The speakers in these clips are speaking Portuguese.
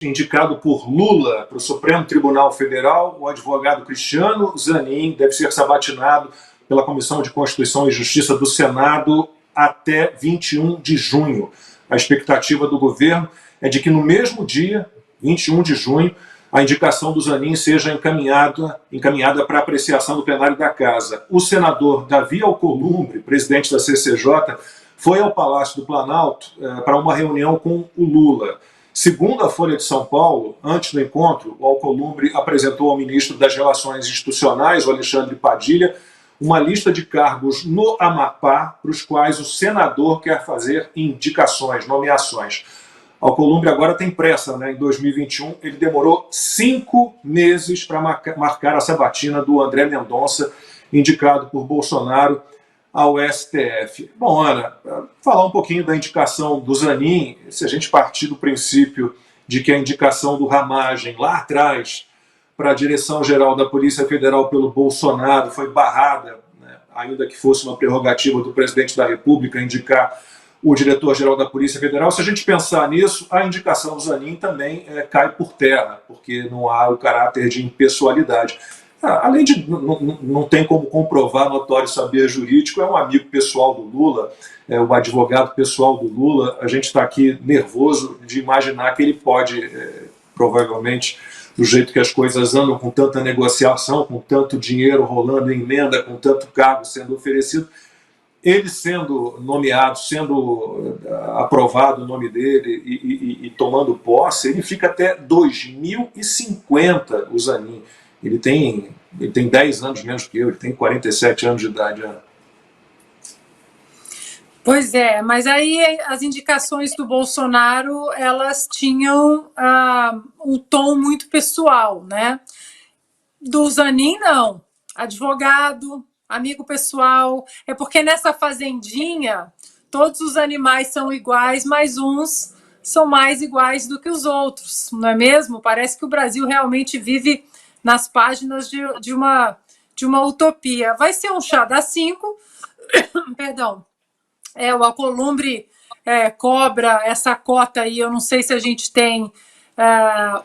indicado por Lula para o Supremo Tribunal Federal, o advogado Cristiano Zanin deve ser sabatinado pela Comissão de Constituição e Justiça do Senado até 21 de junho. A expectativa do governo é de que no mesmo dia, 21 de junho, a indicação do Zanin seja encaminhada para apreciação do plenário da Casa. O senador Davi Alcolumbre, presidente da CCJ, foi ao Palácio do Planalto para uma reunião com o Lula. Segundo a Folha de São Paulo, antes do encontro, o Alcolumbre apresentou ao ministro das Relações Institucionais, o Alexandre Padilha, uma lista de cargos no Amapá para os quais o senador quer fazer indicações, nomeações. Alcolumbre agora tem pressa, né? Em 2021, ele demorou 5 meses para marcar a sabatina do André Mendonça, indicado por Bolsonaro ao STF. Bom, Ana, falar um pouquinho da indicação do Zanin, se a gente partir do princípio de que a indicação do Ramagem, lá atrás, para a direção-geral da Polícia Federal pelo Bolsonaro, foi barrada, né, ainda que fosse uma prerrogativa do presidente da República indicar o diretor-geral da Polícia Federal. Se a gente pensar nisso, a indicação do Zanin também cai por terra, porque não há o caráter de impessoalidade. Além de não tem como comprovar notório saber jurídico, é um amigo pessoal do Lula, é o advogado pessoal do Lula. A gente está aqui nervoso de imaginar que ele pode, provavelmente, do jeito que as coisas andam, com tanta negociação, com tanto dinheiro rolando em emenda, com tanto cargo sendo oferecido, ele sendo nomeado, sendo aprovado o nome dele e tomando posse, ele fica até 2050, o Zanin. Ele tem 10 anos menos que eu, ele tem 47 anos de idade. Pois é, mas aí as indicações do Bolsonaro, elas tinham um tom muito pessoal, né? Do Zanin, não. Advogado, amigo pessoal. É porque nessa fazendinha, todos os animais são iguais, mas uns são mais iguais do que os outros, não é mesmo? Parece que o Brasil realmente vive nas páginas de uma utopia. Vai ser um chá das 5, perdão, o Alcolumbre cobra essa cota aí, eu não sei se a gente tem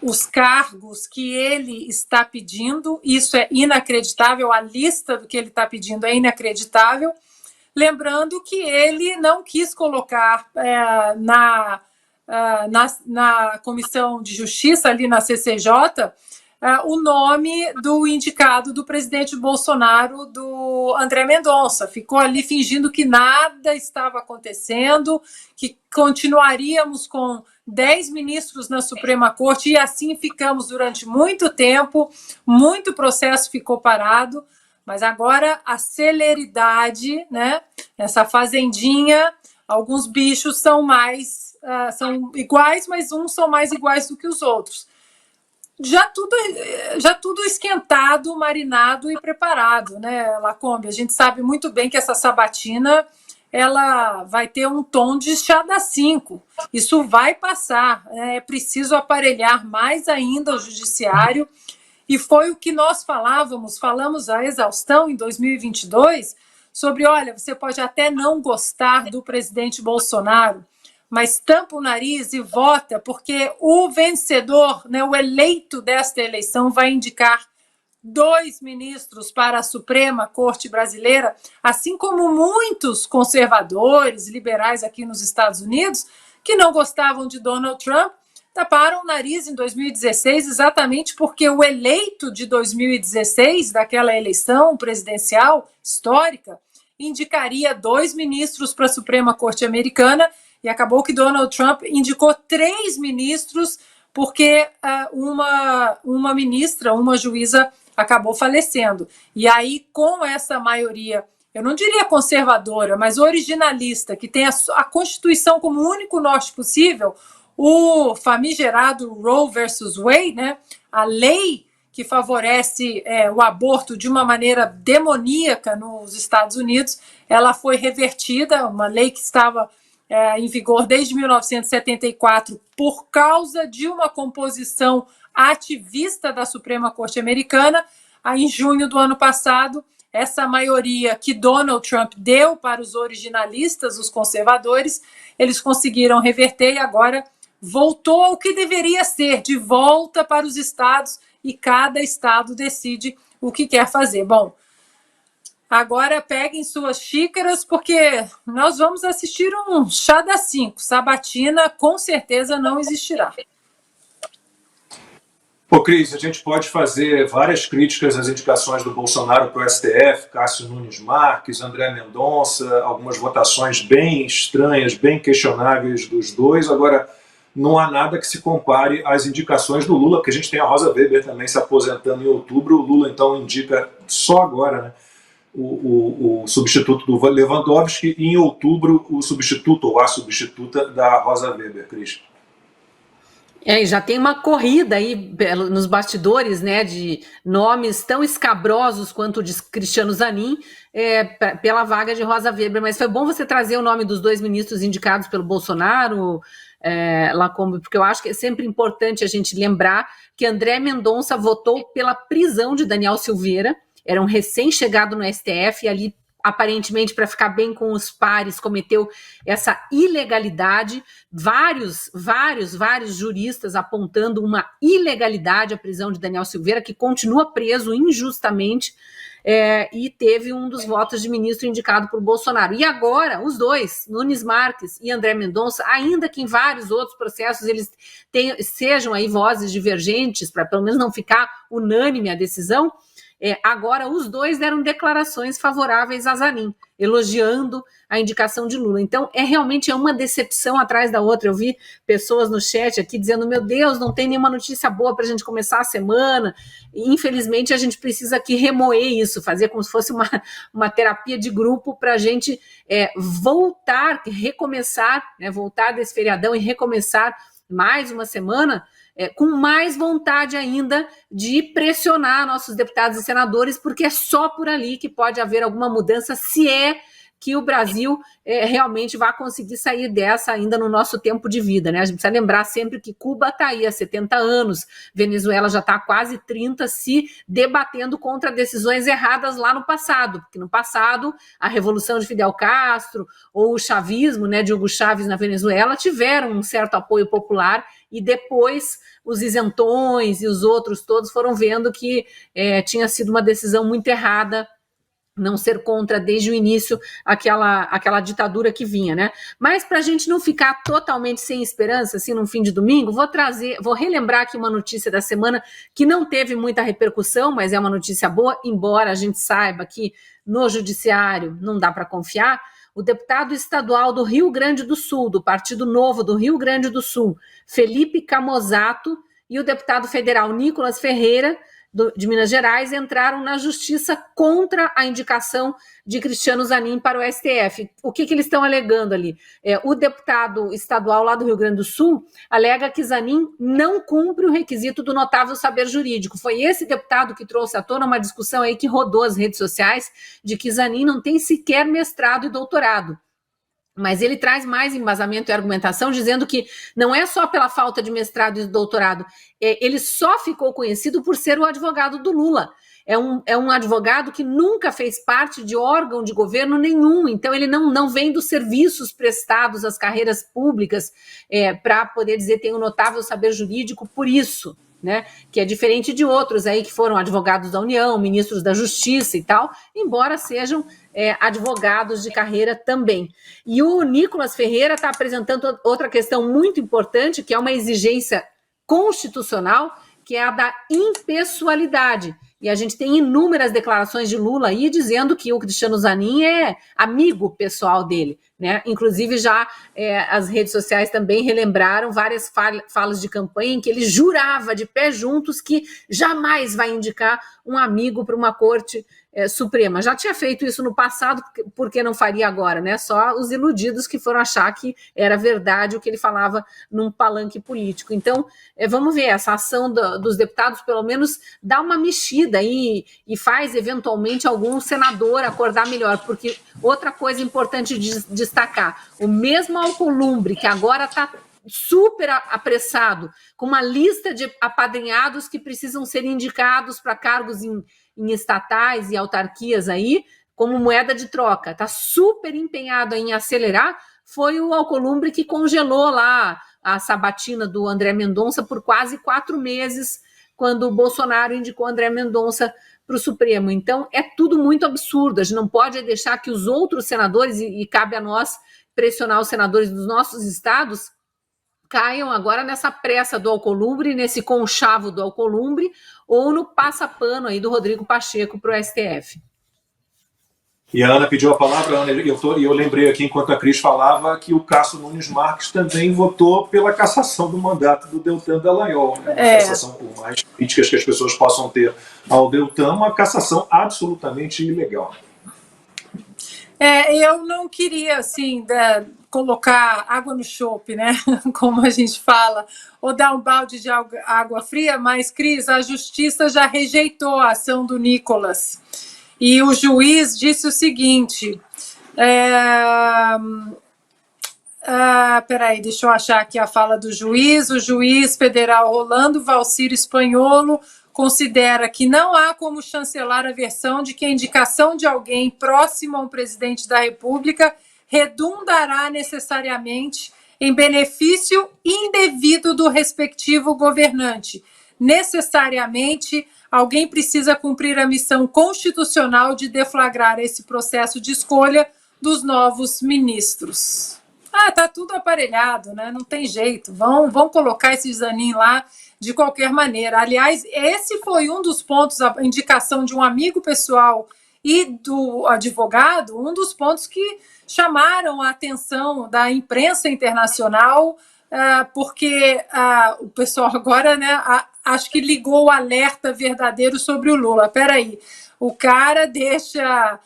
os cargos que ele está pedindo, isso é inacreditável, a lista do que ele está pedindo é inacreditável, lembrando que ele não quis colocar na Comissão de Justiça, ali na CCJ, o nome do indicado do presidente Bolsonaro, do André Mendonça. Ficou ali fingindo que nada estava acontecendo, que continuaríamos com 10 ministros na Suprema Corte, e assim ficamos durante muito tempo, muito processo ficou parado, mas agora a celeridade, né? Essa fazendinha, alguns bichos são iguais, mas uns são mais iguais do que os outros. Já tudo esquentado, marinado e preparado, né, Lacombe? A gente sabe muito bem que essa sabatina ela vai ter um tom de chá das 5. Isso vai passar. É preciso aparelhar mais ainda o judiciário. E foi o que nós falamos a exaustão em 2022 sobre, olha, você pode até não gostar do presidente Bolsonaro, mas tampa o nariz e vota, porque o vencedor, né, o eleito desta eleição, vai indicar 2 ministros para a Suprema Corte Brasileira, assim como muitos conservadores, liberais aqui nos Estados Unidos, que não gostavam de Donald Trump, taparam o nariz em 2016, exatamente porque o eleito de 2016, daquela eleição presidencial histórica, indicaria 2 ministros para a Suprema Corte Americana, e acabou que Donald Trump indicou 3 ministros, porque uma ministra, uma juíza, acabou falecendo. E aí, com essa maioria, eu não diria conservadora, mas originalista, que tem a Constituição como único norte possível, o famigerado Roe versus Wade, né? A lei que favorece o aborto de uma maneira demoníaca nos Estados Unidos, ela foi revertida, uma lei que estava em vigor desde 1974 por causa de uma composição ativista da Suprema Corte Americana. Aí, em junho do ano passado, essa maioria que Donald Trump deu para os originalistas, os conservadores, eles conseguiram reverter e agora voltou ao que deveria ser, de volta para os estados, e cada estado decide o que quer fazer. Bom, agora peguem suas xícaras, porque nós vamos assistir um chá das 5. Sabatina com certeza não existirá. Ô, Cris, a gente pode fazer várias críticas às indicações do Bolsonaro para o STF, Cássio Nunes Marques, André Mendonça, algumas votações bem estranhas, bem questionáveis dos dois. Agora, não há nada que se compare às indicações do Lula, porque a gente tem a Rosa Weber também se aposentando em outubro. O Lula, então, indica só agora, né, o substituto do Lewandowski, e em outubro o substituto ou a substituta da Rosa Weber, Cris. E já tem uma corrida aí nos bastidores, né, de nomes tão escabrosos quanto o de Cristiano Zanin, pela vaga de Rosa Weber. Mas foi bom você trazer o nome dos dois ministros indicados pelo Bolsonaro, Lacombe, porque eu acho que é sempre importante a gente lembrar que André Mendonça votou pela prisão de Daniel Silveira, era um recém-chegado no STF, e ali, aparentemente, para ficar bem com os pares, cometeu essa ilegalidade. Vários juristas apontando uma ilegalidade à prisão de Daniel Silveira, que continua preso injustamente, e teve um dos votos de ministro indicado por Bolsonaro. E agora, os dois, Nunes Marques e André Mendonça, ainda que em vários outros processos eles sejam aí vozes divergentes, para pelo menos não ficar unânime a decisão, agora os dois deram declarações favoráveis a Zanin, elogiando a indicação de Lula. Então, realmente uma decepção atrás da outra. Eu vi pessoas no chat aqui dizendo, meu Deus, não tem nenhuma notícia boa para a gente começar a semana. E, infelizmente, a gente precisa aqui remoer isso, fazer como se fosse uma terapia de grupo para a gente voltar, recomeçar, voltar desse feriadão e recomeçar mais uma semana, com mais vontade ainda de pressionar nossos deputados e senadores, porque é só por ali que pode haver alguma mudança, se é que o Brasil realmente vai conseguir sair dessa ainda no nosso tempo de vida, né? A gente precisa lembrar sempre que Cuba está aí há 70 anos, Venezuela já está há quase 30, se debatendo contra decisões erradas lá no passado, porque no passado a revolução de Fidel Castro ou o chavismo, né, de Hugo Chávez na Venezuela tiveram um certo apoio popular, e depois os isentões e os outros todos foram vendo que tinha sido uma decisão muito errada não ser contra desde o início aquela ditadura que vinha, né? Mas para a gente não ficar totalmente sem esperança, assim, no fim de domingo, vou relembrar aqui uma notícia da semana que não teve muita repercussão, mas é uma notícia boa, embora a gente saiba que no judiciário não dá para confiar. O deputado estadual do Rio Grande do Sul, do Partido Novo do Rio Grande do Sul, Felipe Camozato, e o deputado federal Nicolas Ferreira, de Minas Gerais, entraram na justiça contra a indicação de Cristiano Zanin para o STF. O que eles estão alegando ali? O deputado estadual lá do Rio Grande do Sul alega que Zanin não cumpre o requisito do notável saber jurídico. Foi esse deputado que trouxe à tona uma discussão aí que rodou as redes sociais de que Zanin não tem sequer mestrado e doutorado. Mas ele traz mais embasamento e argumentação, dizendo que não é só pela falta de mestrado e doutorado, ele só ficou conhecido por ser o advogado do Lula. É um advogado que nunca fez parte de órgão de governo nenhum, então ele não vem dos serviços prestados às carreiras públicas para poder dizer tem um notável saber jurídico por isso, né? Que é diferente de outros aí que foram advogados da União, ministros da Justiça e tal, embora sejam advogados de carreira também. E o Nicolas Ferreira está apresentando outra questão muito importante, que é uma exigência constitucional, que é a da impessoalidade. E a gente tem inúmeras declarações de Lula aí dizendo que o Cristiano Zanin é amigo pessoal dele, né? Inclusive já as redes sociais também relembraram várias falas de campanha em que ele jurava de pé juntos que jamais vai indicar um amigo para uma corte Suprema. Já tinha feito isso no passado, por que não faria agora, né? Só os iludidos que foram achar que era verdade o que ele falava num palanque político. Então, vamos ver, essa ação dos deputados pelo menos dá uma mexida e faz eventualmente algum senador acordar melhor, porque outra coisa importante de destacar, o mesmo Alcolumbre, que agora está super apressado, com uma lista de apadrinhados que precisam ser indicados para cargos em estatais e autarquias aí, como moeda de troca, está super empenhado em acelerar, foi o Alcolumbre que congelou lá a sabatina do André Mendonça por quase 4 meses, quando o Bolsonaro indicou André Mendonça para o Supremo. Então, é tudo muito absurdo. A gente não pode deixar que os outros senadores, e cabe a nós pressionar os senadores dos nossos estados, caiam agora nessa pressa do Alcolumbre, nesse conchavo do Alcolumbre, ou no passa-pano aí do Rodrigo Pacheco para o STF. E a Ana pediu a palavra, Ana, eu lembrei aqui, enquanto a Cris falava, que o Cássio Nunes Marques também votou pela cassação do mandato do Deltan Dallagnol. Né? Cassação, por mais críticas que as pessoas possam ter ao Deltan, uma cassação absolutamente ilegal. Eu não queria, assim, colocar água no chope, né? Como a gente fala, ou dar um balde de água fria, mas, Cris, a justiça já rejeitou a ação do Nicolas. E o juiz disse o seguinte... peraí, deixa eu achar aqui a fala do juiz. O juiz federal Rolando Valcir Spanholo considera que não há como chancelar a versão de que a indicação de alguém próximo a um presidente da República redundará necessariamente em benefício indevido do respectivo governante. Necessariamente, alguém precisa cumprir a missão constitucional de deflagrar esse processo de escolha dos novos ministros. Tá tudo aparelhado, né? Não tem jeito. Vão colocar esse Zanin lá de qualquer maneira. Aliás, esse foi um dos pontos, a indicação de um amigo pessoal e do advogado, um dos pontos que chamaram a atenção da imprensa internacional, porque o pessoal agora, né, acho que ligou o alerta verdadeiro sobre o Lula. Peraí, o cara deixa...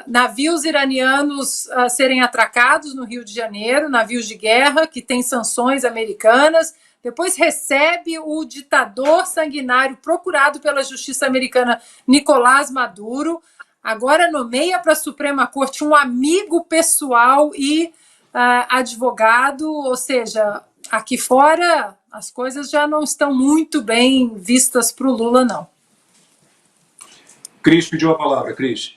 navios iranianos serem atracados no Rio de Janeiro, navios de guerra que têm sanções americanas, depois recebe o ditador sanguinário procurado pela justiça americana Nicolás Maduro, agora nomeia para a Suprema Corte um amigo pessoal e advogado, ou seja, aqui fora as coisas já não estão muito bem vistas para o Lula, não. Cris pediu a palavra, Cris.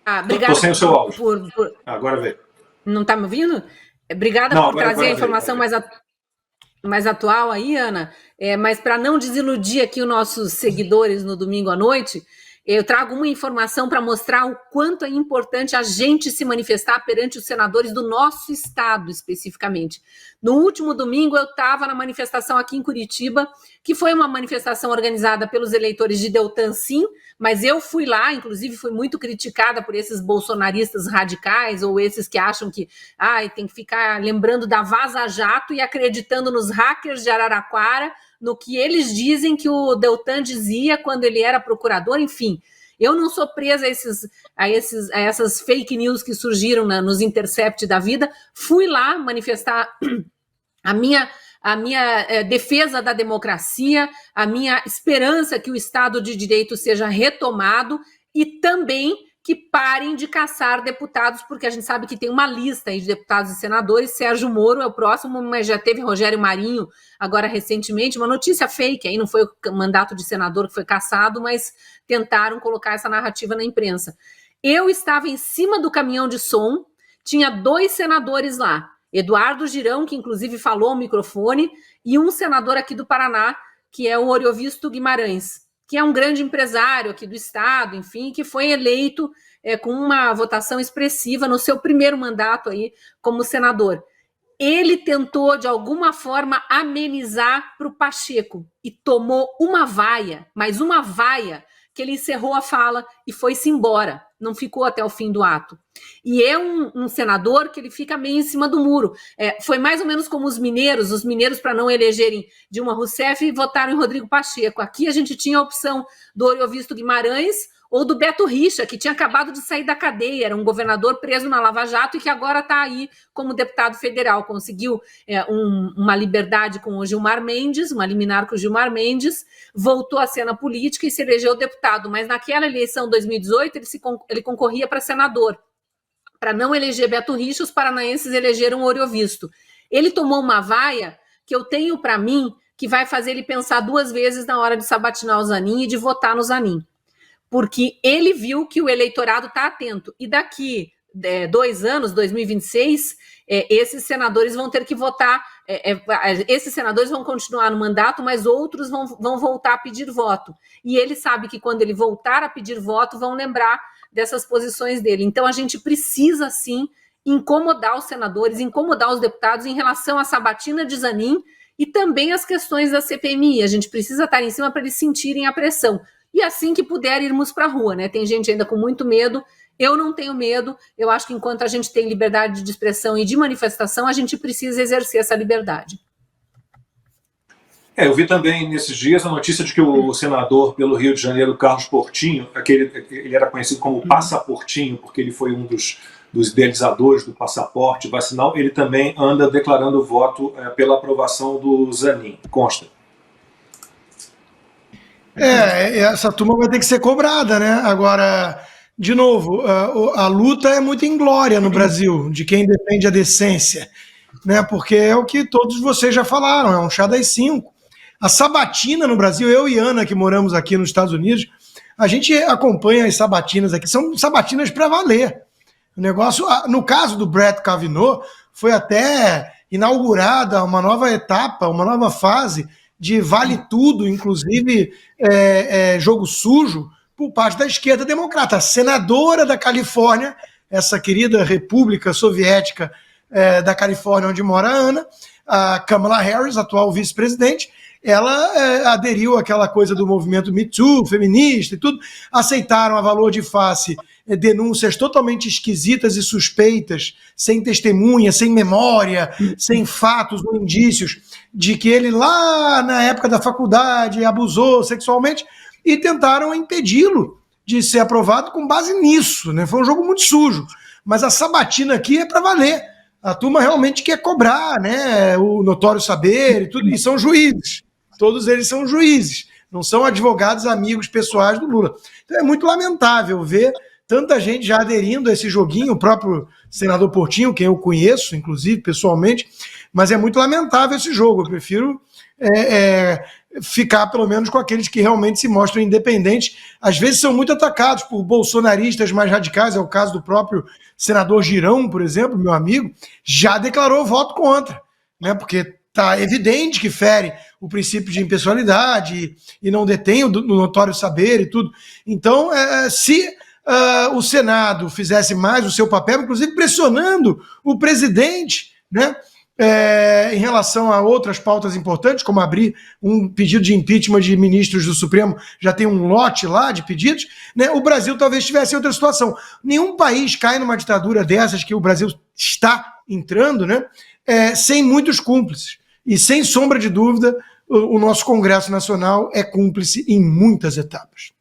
Obrigada. Estou sem o seu áudio. Agora veio. Não está me ouvindo? Obrigada por trazer a informação mais atual aí, Ana. Mas para não desiludir aqui os nossos seguidores no domingo à noite, eu trago uma informação para mostrar o quanto é importante a gente se manifestar perante os senadores do nosso estado, especificamente. No último domingo, eu estava na manifestação aqui em Curitiba, que foi uma manifestação organizada pelos eleitores de Deltan, sim, mas eu fui lá, inclusive fui muito criticada por esses bolsonaristas radicais, ou esses que acham que tem que ficar lembrando da Vaza Jato e acreditando nos hackers de Araraquara, no que eles dizem que o Deltan dizia quando ele era procurador, enfim. Eu não sou presa a essas fake news que surgiram nos Intercept da vida. Fui lá manifestar a minha defesa da democracia, a minha esperança que o Estado de Direito seja retomado e também que parem de caçar deputados, porque a gente sabe que tem uma lista aí de deputados e senadores. Sérgio Moro é o próximo, mas já teve Rogério Marinho agora recentemente, uma notícia fake, aí não foi o mandato de senador que foi cassado, mas tentaram colocar essa narrativa na imprensa. Eu estava em cima do caminhão de som, tinha 2 senadores lá, Eduardo Girão, que inclusive falou ao microfone, e um senador aqui do Paraná, que é o Oriovisto Guimarães, que é um grande empresário aqui do estado, enfim, que foi eleito com uma votação expressiva no seu primeiro mandato aí como senador. Ele tentou, de alguma forma, amenizar para o Pacheco e tomou uma vaia, mas uma vaia, que ele encerrou a fala e foi-se embora, não ficou até o fim do ato. E é um senador que ele fica meio em cima do muro. Foi mais ou menos como os mineiros para não elegerem Dilma Rousseff, votaram em Rodrigo Pacheco. Aqui a gente tinha a opção do Oriovisto Guimarães ou do Beto Richa, que tinha acabado de sair da cadeia, era um governador preso na Lava Jato e que agora está aí como deputado federal, conseguiu uma liberdade com o Gilmar Mendes, uma liminar com o Gilmar Mendes, voltou à cena política e se elegeu deputado, mas naquela eleição de 2018 ele concorria para senador. Para não eleger Beto Richa, os paranaenses elegeram o Oriovisto. Ele tomou uma vaia que eu tenho para mim que vai fazer ele pensar 2 vezes na hora de sabatinar o Zanin e de votar no Zanin. Porque ele viu que o eleitorado está atento. E daqui 2 anos, 2026, esses senadores vão ter que votar, esses senadores vão continuar no mandato, mas outros vão voltar a pedir voto. E ele sabe que quando ele voltar a pedir voto, vão lembrar dessas posições dele. Então a gente precisa, sim, incomodar os senadores, incomodar os deputados em relação à sabatina de Zanin e também as questões da CPMI. A gente precisa estar em cima para eles sentirem a pressão. E assim que puder, irmos para a rua, né? Tem gente ainda com muito medo. Eu não tenho medo. Eu acho que enquanto a gente tem liberdade de expressão e de manifestação, a gente precisa exercer essa liberdade. Eu vi também nesses dias a notícia de que o senador pelo Rio de Janeiro, Carlos Portinho, ele era conhecido como Passaportinho, porque ele foi um dos idealizadores do passaporte vacinal, ele também anda declarando voto pela aprovação do Zanin. Consta. Essa turma vai ter que ser cobrada, né? Agora, de novo, a luta é muito inglória no Brasil, de quem defende a decência, né? Porque é o que todos vocês já falaram, é um chá das 5. A sabatina no Brasil, eu e Ana, que moramos aqui nos Estados Unidos, a gente acompanha as sabatinas aqui, são sabatinas para valer. O negócio, no caso do Brett Kavanaugh, foi até inaugurada uma nova etapa, uma nova fase de vale tudo, inclusive jogo sujo, por parte da esquerda democrata. A senadora da Califórnia, essa querida república soviética da Califórnia, onde mora a Ana, a Kamala Harris, atual vice-presidente, ela aderiu àquela coisa do movimento Me Too, feminista e tudo, aceitaram a valor de face denúncias totalmente esquisitas e suspeitas, sem testemunha, sem memória, sem fatos ou indícios, de que ele lá na época da faculdade abusou sexualmente e tentaram impedi-lo de ser aprovado com base nisso, né? Foi um jogo muito sujo, mas a sabatina aqui é para valer. A turma realmente quer cobrar, né, o notório saber e tudo, e são juízes. Todos eles são juízes, não são advogados amigos pessoais do Lula. Então é muito lamentável ver tanta gente já aderindo a esse joguinho, o próprio senador Portinho, quem eu conheço, inclusive, pessoalmente, mas é muito lamentável esse jogo. Eu prefiro ficar, pelo menos, com aqueles que realmente se mostram independentes. Às vezes são muito atacados por bolsonaristas mais radicais, é o caso do próprio senador Girão, por exemplo, meu amigo, já declarou voto contra, né, porque está evidente que fere o princípio de impessoalidade e não detém o notório saber e tudo. Então, se o Senado fizesse mais o seu papel, inclusive pressionando o presidente, né, em relação a outras pautas importantes, como abrir um pedido de impeachment de ministros do Supremo, já tem um lote lá de pedidos, né, o Brasil talvez estivesse em outra situação. Nenhum país cai numa ditadura dessas que o Brasil está entrando, né, sem muitos cúmplices. E, sem sombra de dúvida, o nosso Congresso Nacional é cúmplice em muitas etapas.